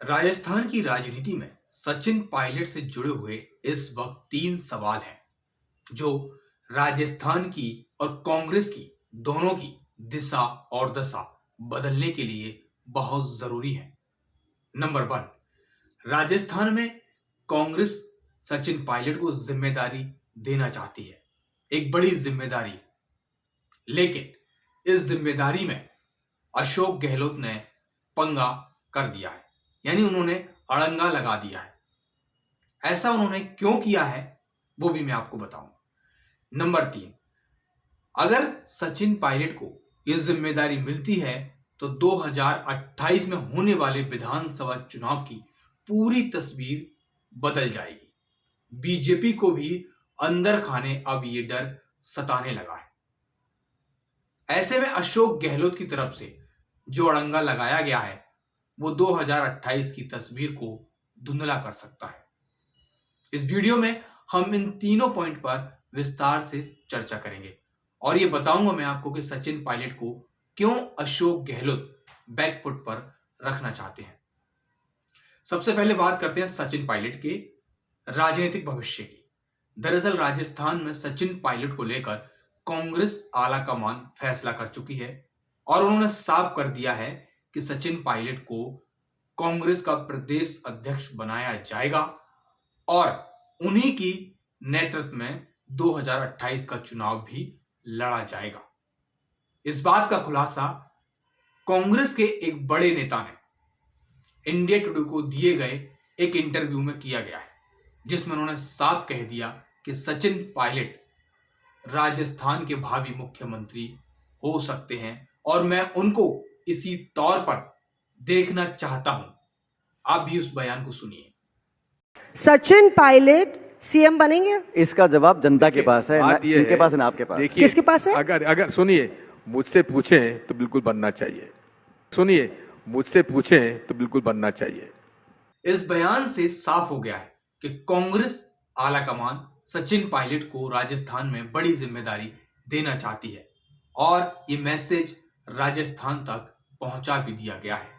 राजस्थान की राजनीति में सचिन पायलट से जुड़े हुए इस वक्त तीन सवाल हैं जो राजस्थान की और कांग्रेस की दोनों की दिशा और दशा बदलने के लिए बहुत जरूरी है। नंबर वन, राजस्थान में कांग्रेस सचिन पायलट को जिम्मेदारी देना चाहती है, एक बड़ी जिम्मेदारी, लेकिन इस जिम्मेदारी में अशोक गहलोत ने पंगा कर दिया है, यानी उन्होंने अड़ंगा लगा दिया है। ऐसा उन्होंने क्यों किया है वो भी मैं आपको बताऊंगा। नंबर तीन, अगर सचिन पायलट को यह जिम्मेदारी मिलती है तो 2028 में होने वाले विधानसभा चुनाव की पूरी तस्वीर बदल जाएगी। बीजेपी को भी अंदर खाने अब ये डर सताने लगा है। ऐसे में अशोक गहलोत की तरफ से जो अड़ंगा लगाया गया है वो 2028 की तस्वीर को धुंधला कर सकता है। इस वीडियो में हम इन तीनों पॉइंट पर विस्तार से चर्चा करेंगे और ये बताऊंगा मैं आपको कि सचिन पायलट को क्यों अशोक गहलोत बैकफुट पर रखना चाहते हैं। सबसे पहले बात करते हैं सचिन पायलट के राजनीतिक भविष्य की। दरअसल राजस्थान में सचिन पायलट को लेकर कांग्रेस आला कमान फैसला कर चुकी है और उन्होंने साफ कर दिया है कि सचिन पायलट को कांग्रेस का प्रदेश अध्यक्ष बनाया जाएगा और उन्हीं की नेतृत्व में 2028 का चुनाव भी लड़ा जाएगा। इस बात का खुलासा कांग्रेस के एक बड़े नेता ने इंडिया टुडे को दिए गए एक इंटरव्यू में किया गया है, जिसमें उन्होंने साफ कह दिया कि सचिन पायलट राजस्थान के भावी मुख्यमंत्री हो सकते हैं और मैं उनको इसी तौर पर देखना चाहता हूं। आप भी उस बयान को सुनिए। सचिन पायलट सीएम बनेंगे? इसका जवाब जनता के पास है, ना इनके पास है ना आपके पास। देखिए, किसके पास है? अगर सुनिए, मुझसे पूछें तो बिल्कुल बनना चाहिए। सुनिए, मुझसे पूछें तो बिल्कुल बनना चाहिए। इस बयान से साफ हो गया है कि कांग्रेस आला कमान सचिन पायलट को राजस्थान में बड़ी जिम्मेदारी देना चाहती है और ये मैसेज राजस्थान तक पहुंचा भी दिया गया है।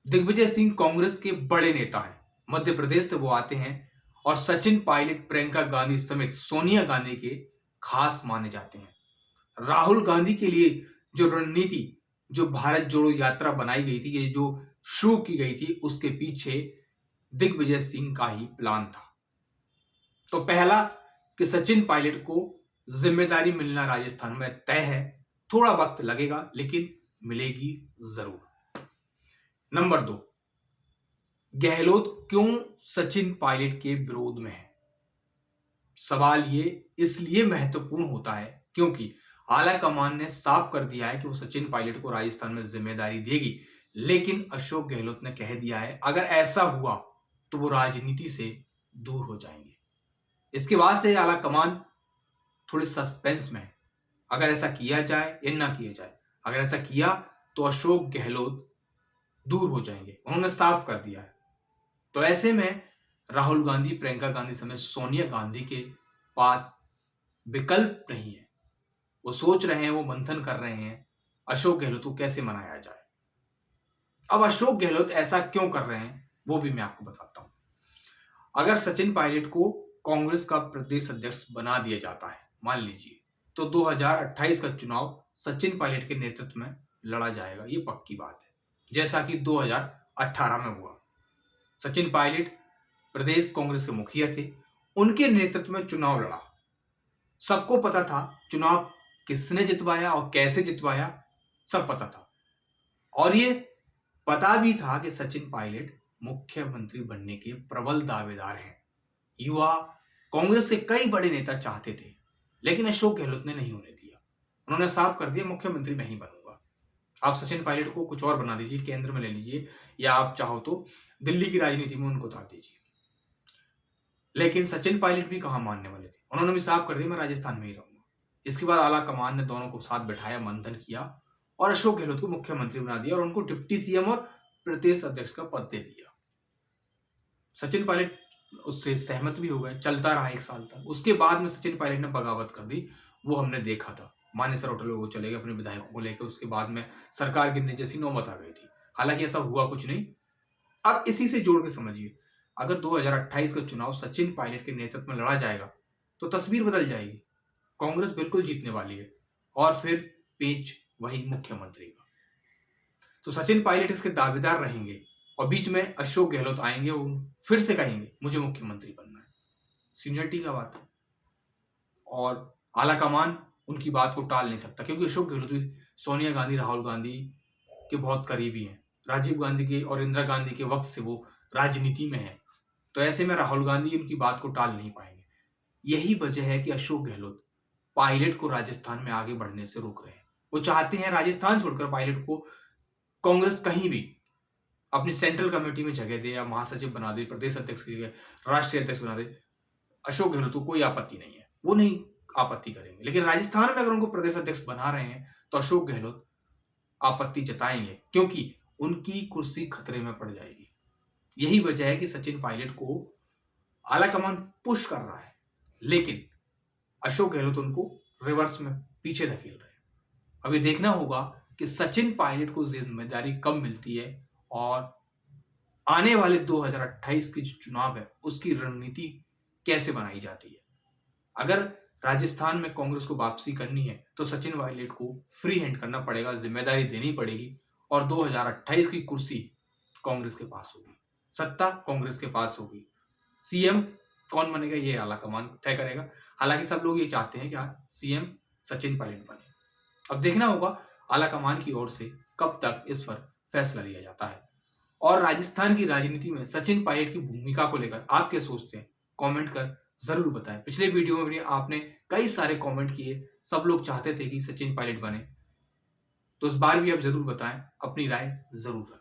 दिग्विजय सिंह कांग्रेस के बड़े नेता हैं, मध्य प्रदेश से वो आते हैं और सचिन पायलट प्रियंका गांधी समेत सोनिया गांधी के खास माने जाते हैं। राहुल गांधी के लिए जो रणनीति, जो भारत जोड़ो यात्रा बनाई गई थी, ये जो शुरू की गई थी, उसके पीछे दिग्विजय सिंह का ही प्लान था। तो पहला कि सचिन पायलट को जिम्मेदारी मिलना राजस्थान में तय है, थोड़ा वक्त लगेगा लेकिन मिलेगी जरूर। नंबर दो, गहलोत क्यों सचिन पायलट के विरोध में है? सवाल ये इसलिए महत्वपूर्ण होता है क्योंकि आला कमान ने साफ कर दिया है कि वो सचिन पायलट को राजस्थान में जिम्मेदारी देगी, लेकिन अशोक गहलोत ने कह दिया है अगर ऐसा हुआ तो वो राजनीति से दूर हो जाएंगे। इसके बाद से आला कमान थोड़ी सस्पेंस में है, अगर ऐसा किया जाए या ना किया जाए। अगर ऐसा किया तो अशोक गहलोत दूर हो जाएंगे, उन्होंने साफ कर दिया है। तो ऐसे में राहुल गांधी, प्रियंका गांधी समेत सोनिया गांधी के पास विकल्प नहीं है। वो सोच रहे हैं, वो मंथन कर रहे हैं अशोक गहलोत को कैसे मनाया जाए। अब अशोक गहलोत ऐसा क्यों कर रहे हैं वो भी मैं आपको बताता हूं। अगर सचिन पायलट को कांग्रेस का प्रदेश अध्यक्ष बना दिया जाता है, मान लीजिए, तो 2028 का चुनाव सचिन पायलट के नेतृत्व में लड़ा जाएगा, ये पक्की बात है, जैसा कि 2018 में हुआ। सचिन पायलट प्रदेश कांग्रेस के मुखिया थे, उनके नेतृत्व में चुनाव लड़ा। सबको पता था चुनाव किसने जितवाया और कैसे जितवाया, सब पता था। और ये पता भी था कि सचिन पायलट मुख्यमंत्री बनने के प्रबल दावेदार हैं। युवा कांग्रेस के कई बड़े नेता चाहते थे, लेकिन अशोक गहलोत ने नहीं होने दिया। उन्होंने साफ कर दिया मुख्यमंत्री नहीं बनूंगा, आप सचिन पायलट को कुछ और बना दीजिए, केंद्र में ले लीजिए, या आप चाहो तो दिल्ली की राजनीति में उनको उतार दीजिए। लेकिन सचिन पायलट भी कहां मानने वाले थे, उन्होंने भी साफ कर दिया मैं राजस्थान में ही रहूंगा। इसके बाद आला कमान ने दोनों को साथ बैठाया, मंथन किया और अशोक गहलोत को मुख्यमंत्री बना दिया और उनको डिप्टी सीएम और प्रदेश अध्यक्ष का पद दे दिया। सचिन पायलट उससे सहमत भी हो गए, चलता रहा 1 साल तक। उसके बाद में सचिन पायलट ने बगावत कर दी, वो हमने देखा था। मानेसर होटल में वो चले गए अपने विधायकों को लेकर, उसके बाद में सरकार गिरने जैसी नौबत आ गई थी। हालांकि ऐसा हुआ कुछ नहीं। अब इसी से जोड़ के समझिए, अगर 2028 का चुनाव सचिन पायलट के नेतृत्व में लड़ा जाएगा तो तस्वीर बदल जाएगी। कांग्रेस बिल्कुल जीतने वाली है और फिर पेच वही मुख्यमंत्री का। तो सचिन पायलट इसके दावेदार रहेंगे और बीच में अशोक गहलोत आएंगे और फिर से कहेंगे मुझे मुख्यमंत्री बनना है। सीनियरिटी का बात है और आलाकमान उनकी बात को टाल नहीं सकता, क्योंकि अशोक गहलोत भी सोनिया गांधी, राहुल गांधी के बहुत करीबी हैं। राजीव गांधी के और इंदिरा गांधी के वक्त से वो राजनीति में है, तो ऐसे में राहुल गांधी उनकी बात को टाल नहीं पाएंगे। यही वजह है कि अशोक गहलोत पायलट को राजस्थान में आगे बढ़ने से रोक रहे हैं। वो चाहते हैं राजस्थान छोड़कर पायलट को कांग्रेस कहीं भी अपनी सेंट्रल कमेटी में जगह दे या महासचिव बना दे, प्रदेश अध्यक्ष की जगह राष्ट्रीय अध्यक्ष बना दे। अशोक गहलोत को कोई आपत्ति नहीं है, वो नहीं आपत्ति करेंगे। लेकिन राजस्थान में अगर उनको प्रदेश अध्यक्ष बना रहे हैं तो अशोक गहलोत आपत्ति जताएंगे, क्योंकि उनकी कुर्सी खतरे में पड़ जाएगी। यही वजह है कि सचिन पायलट को आलाकमान पुश कर रहा है, लेकिन अशोक गहलोत उनको रिवर्स में पीछे धकेल रहे हैं। अब ये देखना होगा कि सचिन पायलट को जिम्मेदारी कब मिलती है और आने वाले 2028 की जो चुनाव है उसकी रणनीति कैसे बनाई जाती है। अगर राजस्थान में कांग्रेस को वापसी करनी है तो सचिन पायलट को फ्री हैंड करना पड़ेगा, जिम्मेदारी देनी पड़ेगी और 2028 की कुर्सी कांग्रेस के पास होगी, सत्ता कांग्रेस के पास होगी। सीएम कौन बनेगा ये आलाकमान तय करेगा। हालांकि सब लोग ये चाहते हैं कि सीएम सचिन पायलट बने। अब देखना होगा आलाकमान की ओर से कब तक इस पर फैसला लिया जाता है। और राजस्थान की राजनीति में सचिन पायलट की भूमिका को लेकर आप क्या सोचते हैं, कमेंट कर जरूर बताएं। पिछले वीडियो में भी आपने कई सारे कमेंट किए, सब लोग चाहते थे कि सचिन पायलट बने, तो इस बार भी आप जरूर बताएं, अपनी राय जरूर रखें।